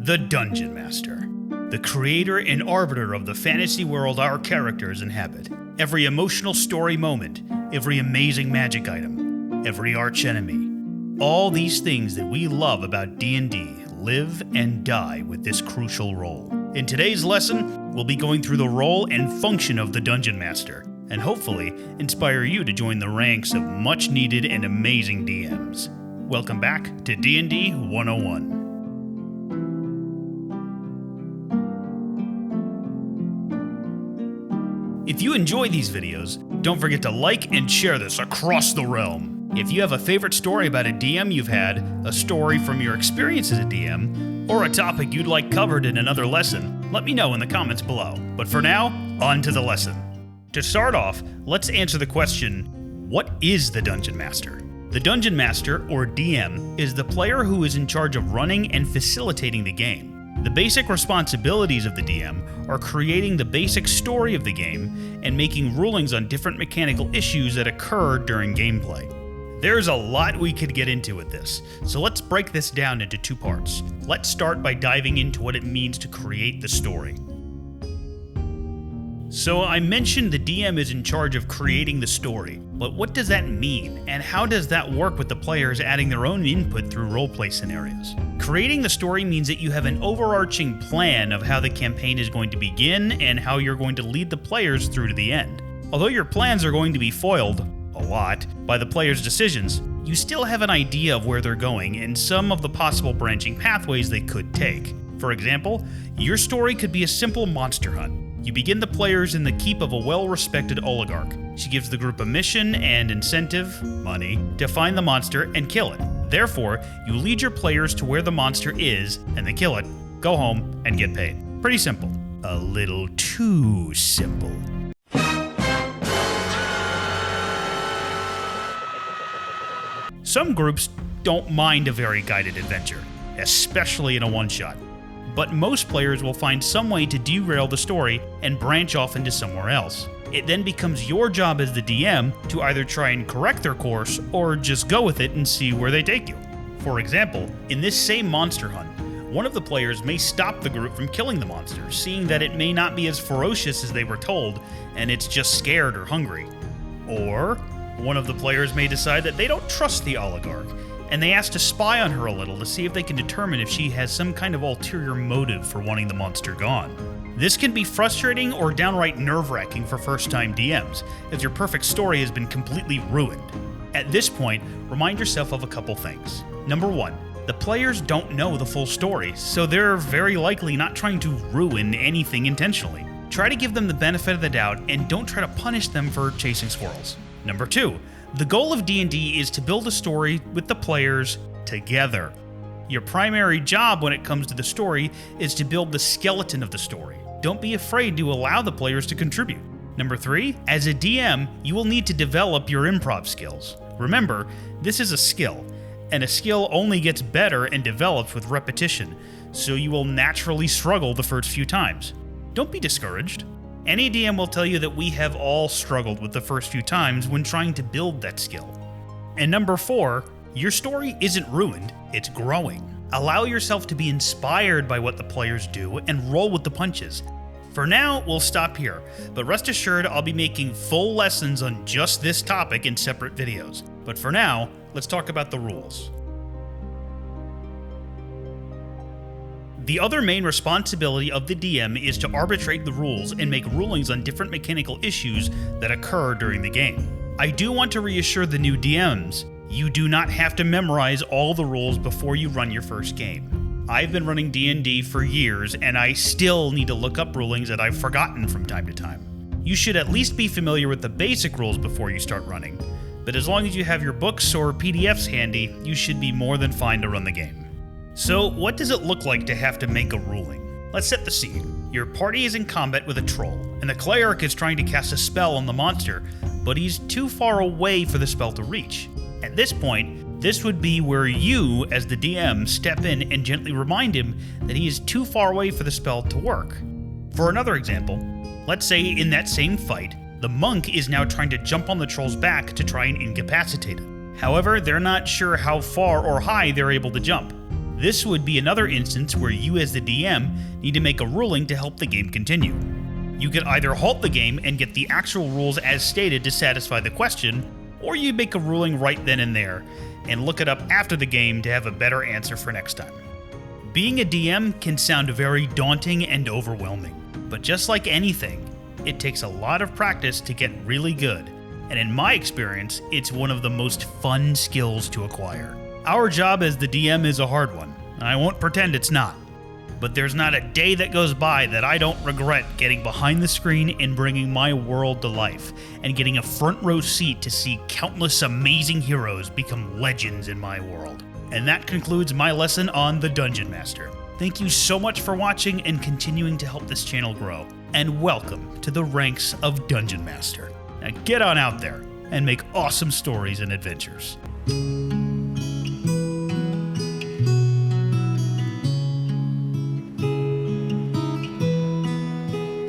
The Dungeon Master, the creator and arbiter of the fantasy world our characters inhabit. Every emotional story moment, every amazing magic item, every archenemy. All these things that we love about D&D live and die with this crucial role. In today's lesson, we'll be going through the role and function of the Dungeon Master, and hopefully inspire you to join the ranks of much needed and amazing DMs. Welcome back to D&D 101. If you enjoy these videos, don't forget to like and share this across the realm. If you have a favorite story about a DM you've had, a story from your experience as a DM, or a topic you'd like covered in another lesson, let me know in the comments below. But for now, on to the lesson. To start off, let's answer the question, what is the Dungeon Master? The Dungeon Master, or DM, is the player who is in charge of running and facilitating the game. The basic responsibilities of the DM are creating the basic story of the game and making rulings on different mechanical issues that occur during gameplay. There's a lot we could get into with this, so let's break this down into two parts. Let's start by diving into what it means to create the story. So I mentioned the DM is in charge of creating the story, but what does that mean, and how does that work with the players adding their own input through roleplay scenarios? Creating the story means that you have an overarching plan of how the campaign is going to begin and how you're going to lead the players through to the end. Although your plans are going to be foiled, a lot, by the players' decisions, you still have an idea of where they're going and some of the possible branching pathways they could take. For example, your story could be a simple monster hunt. You begin the players in the keep of a well-respected oligarch. She gives the group a mission and incentive, money, to find the monster and kill it. Therefore, you lead your players to where the monster is, and they kill it, go home, and get paid. Pretty simple. A little too simple. Some groups don't mind a very guided adventure, especially in a one-shot. But most players will find some way to derail the story and branch off into somewhere else. It then becomes your job as the DM to either try and correct their course or just go with it and see where they take you. For example, in this same monster hunt, one of the players may stop the group from killing the monster, seeing that it may not be as ferocious as they were told and it's just scared or hungry. Or one of the players may decide that they don't trust the oligarch, and they ask to spy on her a little to see if they can determine if she has some kind of ulterior motive for wanting the monster gone. This can be frustrating or downright nerve-wracking for first-time DMs, as your perfect story has been completely ruined. At this point, remind yourself of a couple things. Number one, the players don't know the full story, so they're very likely not trying to ruin anything intentionally. Try to give them the benefit of the doubt and don't try to punish them for chasing squirrels. Number two, the goal of D&D is to build a story with the players together. Your primary job when it comes to the story is to build the skeleton of the story. Don't be afraid to allow the players to contribute. Number three, as a DM, you will need to develop your improv skills. Remember, this is a skill, and a skill only gets better and develops with repetition, so you will naturally struggle the first few times. Don't be discouraged. Any DM will tell you that we have all struggled with the first few times when trying to build that skill. And number four, your story isn't ruined, it's growing. Allow yourself to be inspired by what the players do and roll with the punches. For now, we'll stop here, but rest assured I'll be making full lessons on just this topic in separate videos. But for now, let's talk about the rules. The other main responsibility of the DM is to arbitrate the rules and make rulings on different mechanical issues that occur during the game. I do want to reassure the new DMs, you do not have to memorize all the rules before you run your first game. I've been running D&D for years and I still need to look up rulings that I've forgotten from time to time. You should at least be familiar with the basic rules before you start running, but as long as you have your books or PDFs handy, you should be more than fine to run the game. So, what does it look like to have to make a ruling? Let's set the scene. Your party is in combat with a troll, and the cleric is trying to cast a spell on the monster, but he's too far away for the spell to reach. At this point, this would be where you, as the DM, step in and gently remind him that he is too far away for the spell to work. For another example, let's say in that same fight, the monk is now trying to jump on the troll's back to try and incapacitate it. However, they're not sure how far or high they're able to jump. This would be another instance where you as the DM need to make a ruling to help the game continue. You can either halt the game and get the actual rules as stated to satisfy the question, or you make a ruling right then and there, and look it up after the game to have a better answer for next time. Being a DM can sound very daunting and overwhelming, but just like anything, it takes a lot of practice to get really good, and in my experience, it's one of the most fun skills to acquire. Our job as the DM is a hard one, and I won't pretend it's not. But there's not a day that goes by that I don't regret getting behind the screen and bringing my world to life, and getting a front row seat to see countless amazing heroes become legends in my world. And that concludes my lesson on the Dungeon Master. Thank you so much for watching and continuing to help this channel grow, and welcome to the ranks of Dungeon Master. Now get on out there and make awesome stories and adventures.